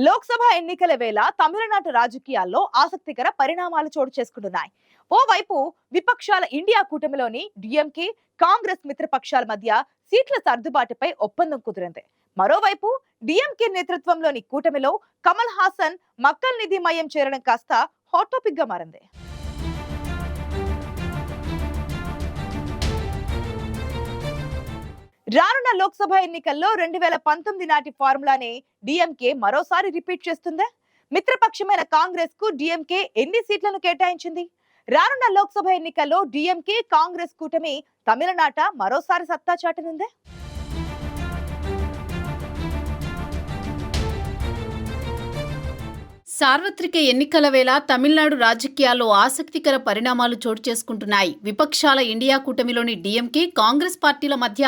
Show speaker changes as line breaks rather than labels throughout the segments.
లోక్సభ ఎన్నికల వేళ తమిళనాడు రాజకీయాల్లో ఆసక్తికర పరిణామాలు చోటు చేసుకుంటున్నాయి. ఓవైపు విపక్షాల ఇండియా కూటమిలోని డిఎంకే, కాంగ్రెస్ మిత్రపక్షాల మధ్య సీట్ల సర్దుబాటుపై ఒప్పందం కుదిరింది. మరోవైపు డిఎంకే నేతృత్వంలోని కూటమిలో కమల్ హాసన్ మక్కల్ నిధి మయం చేరడం కాస్త హాట్ టాపిక్ గా మారింది. రానున్న లోక్సభ ఎన్నికల్లో 2019 నాటి ఫార్ములానే డిఎంకే మరోసారి రిపీట్ చేస్తుందా? మిత్రపక్షమైన కాంగ్రెస్ కు డిఎంకే ఎన్ని సీట్లను కేటాయించింది? రానున్న లోక్సభ ఎన్నికల్లో డిఎంకే కాంగ్రెస్ కూటమి తమిళనాట మరోసారి సత్తా చాటనుందా?
సార్వత్రిక ఎన్నికల వేళ తమిళనాడు రాజకీయాల్లో ఆసక్తికర పరిణామాలు చోటు చేసుకుంటున్నాయి. విపక్షాల ఇండియా కూటమిలోని డిఎంకే, కాంగ్రెస్ పార్టీల మధ్య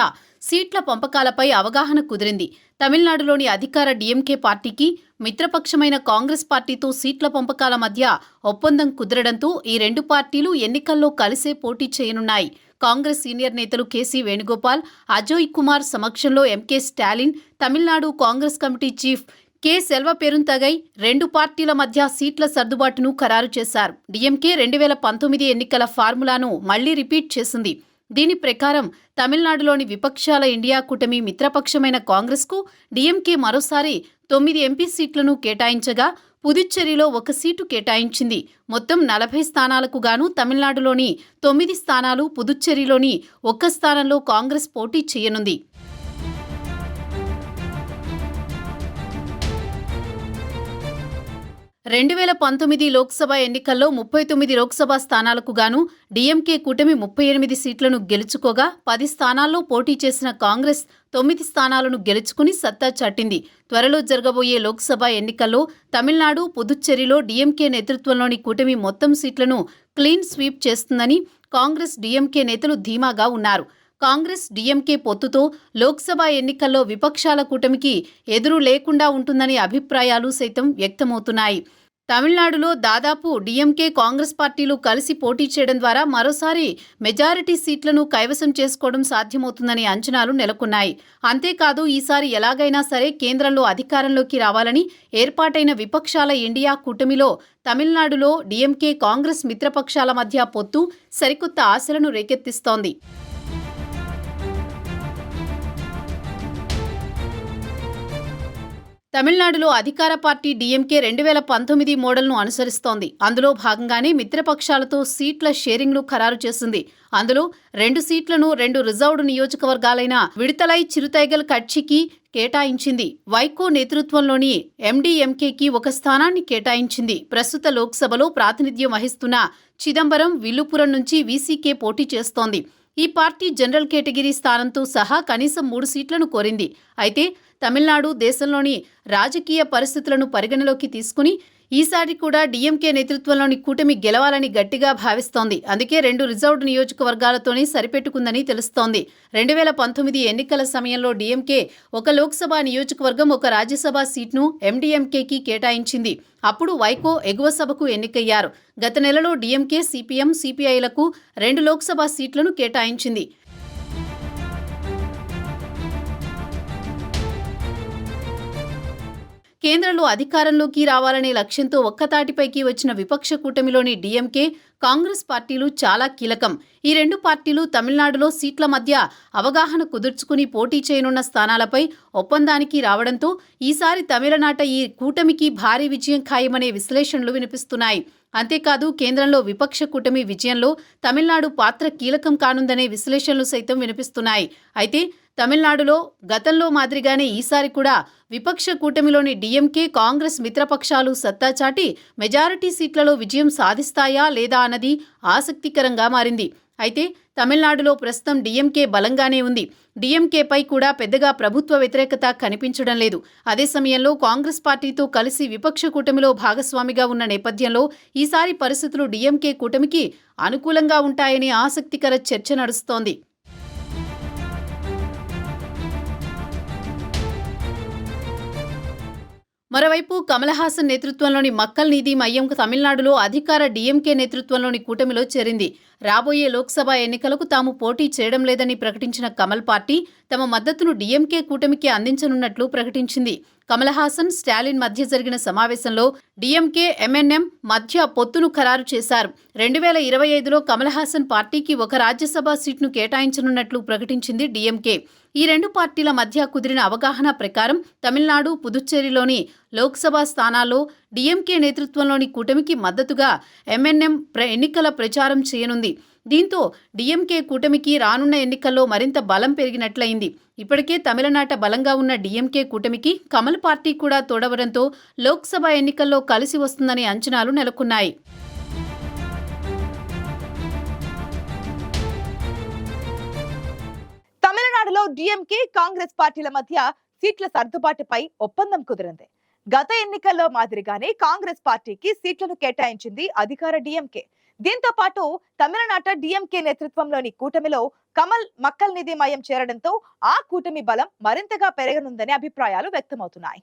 సీట్ల పంపకాలపై అవగాహన కుదిరింది. తమిళనాడులోని అధికార డిఎంకే పార్టీకి మిత్రపక్షమైన కాంగ్రెస్ పార్టీతో సీట్ల పంపకాల మధ్య ఒప్పందం కుదరడంతో ఈ రెండు పార్టీలు ఎన్నికల్లో కలిసే పోటీ చేయనున్నాయి. కాంగ్రెస్ సీనియర్ నేతలు కేసీ వేణుగోపాల్, అజయ్ కుమార్ సమక్షంలో ఎంకే స్టాలిన్, తమిళనాడు కాంగ్రెస్ కమిటీ చీఫ్ కె సెల్వపెరుంతగై రెండు పార్టీల మధ్య సీట్ల సర్దుబాటును ఖరారు చేశారు. డిఎంకే 2019 ఎన్నికల ఫార్ములాను మళ్లీ రిపీట్ చేసింది. దీని ప్రకారం తమిళనాడులోని విపక్షాల ఇండియా కూటమి మిత్రపక్షమైన కాంగ్రెస్కు డిఎంకే మరోసారి 9 ఎంపీ సీట్లను కేటాయించగా పుదుచ్చేరిలో 1 సీటు కేటాయించింది. మొత్తం 40 స్థానాలకు గాను తమిళనాడులోని 9 స్థానాలు, పుదుచ్చేరిలోని 1 స్థానంలో కాంగ్రెస్ పోటీ చేయనుంది. రెండు 2019 లోక్సభ ఎన్నికల్లో 39 లోక్సభ స్థానాలకు గాను డిఎంకే కూటమి 38 సీట్లను గెలుచుకోగా 10 స్థానాల్లో పోటీ చేసిన కాంగ్రెస్ 9 స్థానాలను గెలుచుకుని సత్తా చాటింది. త్వరలో జరగబోయే లోక్సభ ఎన్నికల్లో తమిళనాడు, పుదుచ్చేరిలో డిఎంకే నేతృత్వంలోని కూటమి మొత్తం సీట్లను క్లీన్ స్వీప్ చేస్తుందని కాంగ్రెస్, డిఎంకే నేతలు ధీమాగా ఉన్నారు. కాంగ్రెస్, డిఎంకే పొత్తుతో లోక్సభ ఎన్నికల్లో విపక్షాల కూటమికి ఎదురు లేకుండా ఉంటుందనే అభిప్రాయాలు సైతం వ్యక్తమవుతున్నాయి. తమిళనాడులో దాదాపు డిఎంకే, కాంగ్రెస్ పార్టీలు కలిసి పోటీ చేయడం ద్వారా మరోసారి మెజారిటీ సీట్లను కైవసం చేసుకోవడం సాధ్యమవుతుందనే అంచనాలు నెలకొన్నాయి. అంతేకాదు, ఈసారి ఎలాగైనా సరే కేంద్రంలో అధికారంలోకి రావాలని ఏర్పాటైన విపక్షాల ఇండియా కూటమిలో తమిళనాడులో డిఎంకే, కాంగ్రెస్ మిత్రపక్షాల మధ్య పొత్తు సరికొత్త ఆశలను రేకెత్తిస్తోంది. తమిళనాడులో అధికార పార్టీ డిఎంకే 2019 మోడల్ను అనుసరిస్తోంది. అందులో భాగంగానే మిత్రపక్షాలతో సీట్ల షేరింగ్ను ఖరారు చేసింది. అందులో 2 సీట్లను 2 రిజర్వ్డ్ నియోజకవర్గాలైన విడతలై చిరుతైగల్ కట్చికి కేటాయించింది. వైకో నేతృత్వంలోని ఎండీఎంకేకి 1 స్థానాన్ని కేటాయించింది. ప్రస్తుత లోక్సభలో ప్రాతినిధ్యం వహిస్తున్న చిదంబరం విల్లుపురం నుంచి వీసీకే పోటీ చేస్తోంది. ఈ పార్టీ జనరల్ కేటగిరీ స్థానంతో సహా కనీసం 3 సీట్లను కోరింది. అయితే తమిళనాడు దేశంలోని రాజకీయ పరిస్థితులను పరిగణలోకి తీసుకుని ఈసారి కూడా డిఎంకే నేతృత్వంలోని కూటమి గెలవాలని గట్టిగా భావిస్తోంది. అందుకే 2 రిజర్వ్డ్ నియోజకవర్గాలతోనే సరిపెట్టుకుందని తెలుస్తోంది. 2019 ఎన్నికల సమయంలో డిఎంకే 1 లోక్సభ నియోజకవర్గం, 1 రాజ్యసభ సీట్ను ఎండీఎంకేకి కేటాయించింది. అప్పుడు వైకో ఎగువ సభకు ఎన్నికయ్యారు. గత నెలలో డిఎంకే, సిపిఎం, సిపిఐలకు 2 లోక్సభ సీట్లను కేటాయించింది. కేంద్రంలో అధికారంలోకి రావాలనే లక్ష్యంతో ఒక్కతాటిపైకి వచ్చిన విపక్ష కూటమిలోని డిఎంకే, కాంగ్రెస్ పార్టీలు చాలా కీలకం. ఈ 2 పార్టీలు తమిళనాడులో సీట్ల మధ్య అవగాహన కుదుర్చుకుని పోటీ చేయనున్న స్థానాలపై ఒప్పందానికి రావడంతో ఈసారి తమిళనాట ఈ కూటమికి భారీ విజయం ఖాయమనే విశ్లేషణలు వినిపిస్తున్నాయి. అంతేకాదు, కేంద్రంలో విపక్ష కూటమి విజయంలో తమిళనాడు పాత్ర కీలకం కానుందనే విశ్లేషణలు సైతం వినిపిస్తున్నాయి. అయితే తమిళనాడులో గతంలో మాదిరిగానే ఈసారి కూడా విపక్ష కూటమిలోని డిఎంకే, కాంగ్రెస్ మిత్రపక్షాలు సత్తా చాటి మెజారిటీ సీట్లలో విజయం సాధిస్తాయా లేదా అన్నది ఆసక్తికరంగా మారింది. అయితే తమిళనాడులో ప్రస్తుతం డిఎంకే బలంగానే ఉంది. డిఎంకేపై కూడా పెద్దగా ప్రభుత్వ వ్యతిరేకత కనిపించడం లేదు. అదే సమయంలో కాంగ్రెస్ పార్టీతో కలిసి విపక్ష కూటమిలో భాగస్వామిగా ఉన్న నేపథ్యంలో ఈసారి పరిస్థితులు డిఎంకే కూటమికి అనుకూలంగా ఉంటాయని ఆసక్తికర చర్చ నడుస్తోంది. మరోవైపు కమల్ హాసన్ నేతృత్వంలోని మక్కల్ నిధి మయం తమిళనాడులో అధికార డిఎంకే నేతృత్వంలోని కూటమిలో చేరింది. రాబోయే లోక్సభ ఎన్నికలకు తాము పోటీ చేయడం లేదని ప్రకటించిన కమల్ పార్టీ తమ మద్దతును డిఎంకే కూటమికి అందించనున్నట్లు ప్రకటించింది. కమల్ హాసన్, స్టాలిన్ మధ్య జరిగిన సమావేశంలో డీఎంకే, ఎంఎన్ఎం మధ్య పొత్తును ఖరారు చేశారు. 2025లో కమల్ హాసన్ పార్టీకి ఒక రాజ్యసభ సీట్ను కేటాయించనున్నట్లు ప్రకటించింది డీఎంకే. ఈ రెండు పార్టీల మధ్య కుదిరిన అవగాహన ప్రకారం తమిళనాడు, పుదుచ్చేరిలోని లోక్సభ స్థానాల్లో డీఎంకే నేతృత్వంలోని కూటమికి మద్దతుగా ఎంఎన్ఎం ఎన్నికల ప్రచారం చేయనుంది. దీంతో డీఎంకే కూటమికి రానున్న ఎన్నికల్లో మరింత బలం పెరిగినట్లయింది. ఇప్పటికే తమిళనాట బలంగా ఉన్న డీఎంకే కూటమికి కమల్ పార్టీ కూడా తోడవడంతో లోక్సభ ఎన్నికల్లో కలిసి వస్తుందనే అంచనాలు నెలకొన్నాయి.
తమిళనాడులో డీఎంకే, కాంగ్రెస్ పార్టీల మధ్య సీట్ల సర్దుబాటుపై ఒప్పందం కుదిరింది. గత ఎన్నికల్లో మాదిరిగానే కాంగ్రెస్ పార్టీకి సీట్లను కేటాయించింది అధికార డీఎంకే. దీంతో పాటు తమిళనాట డీఎంకే నేతృత్వంలోని కూటమిలో కమల్ మక్కల్ నిధి మయం చేరడంతో ఆ కూటమి బలం మరింతగా పెరగనుందనే అభిప్రాయాలు వ్యక్తమవుతున్నాయి.